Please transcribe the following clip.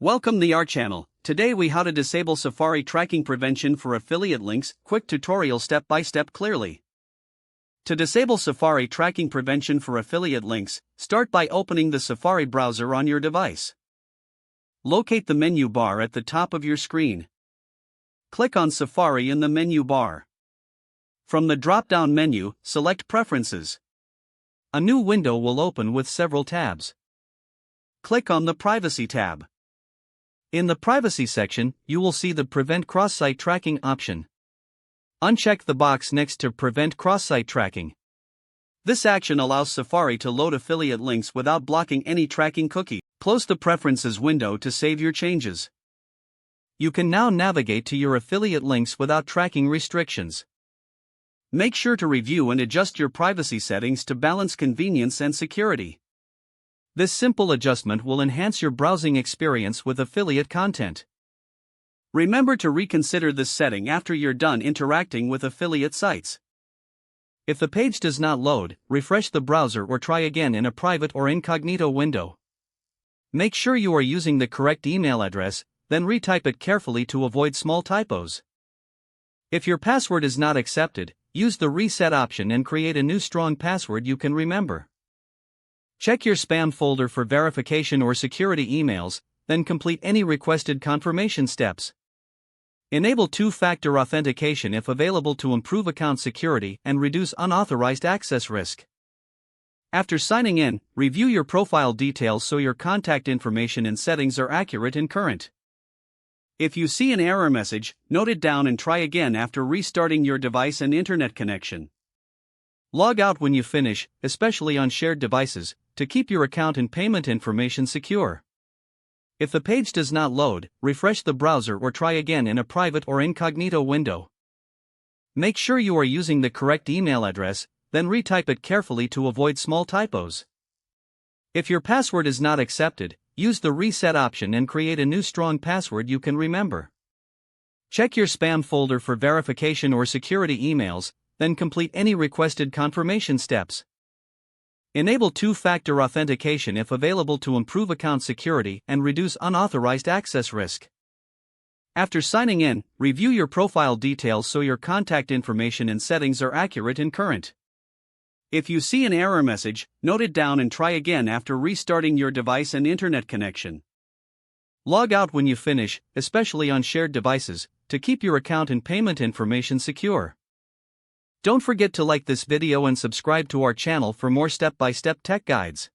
Welcome to our channel. Today we how to disable Safari tracking prevention for affiliate links. Quick tutorial step by step clearly. To disable Safari tracking prevention for affiliate links, start by opening the Safari browser on your device. Locate the menu bar at the top of your screen. Click on Safari in the menu bar. From the drop-down menu, select Preferences. A new window will open with several tabs. Click on the Privacy tab. In the Privacy section, you will see the Prevent Cross-Site Tracking option. Uncheck the box next to Prevent Cross-Site Tracking. This action allows Safari to load affiliate links without blocking any tracking cookie. Close the Preferences window to save your changes. You can now navigate to your affiliate links without tracking restrictions. Make sure to review and adjust your privacy settings to balance convenience and security. This simple adjustment will enhance your browsing experience with affiliate content. Remember to reconsider this setting after you're done interacting with affiliate sites. If the page does not load, refresh the browser or try again in a private or incognito window. Make sure you are using the correct email address, then retype it carefully to avoid small typos. If your password is not accepted, use the reset option and create a new strong password you can remember. Check your spam folder for verification or security emails, then complete any requested confirmation steps. Enable two-factor authentication if available to improve account security and reduce unauthorized access risk. After signing in, review your profile details so your contact information and settings are accurate and current. If you see an error message, note it down and try again after restarting your device and internet connection. Log out when you finish, especially on shared devices, to keep your account and payment information secure. If the page does not load, refresh the browser or try again in a private or incognito window. Make sure you are using the correct email address, then retype it carefully to avoid small typos. If your password is not accepted, use the reset option and create a new strong password you can remember. Check your spam folder for verification or security emails, then complete any requested confirmation steps. Enable two-factor authentication if available to improve account security and reduce unauthorized access risk. After signing in, review your profile details so your contact information and settings are accurate and current. If you see an error message, note it down and try again after restarting your device and internet connection. Log out when you finish, especially on shared devices, to keep your account and payment information secure. Don't forget to like this video and subscribe to our channel for more step-by-step tech guides.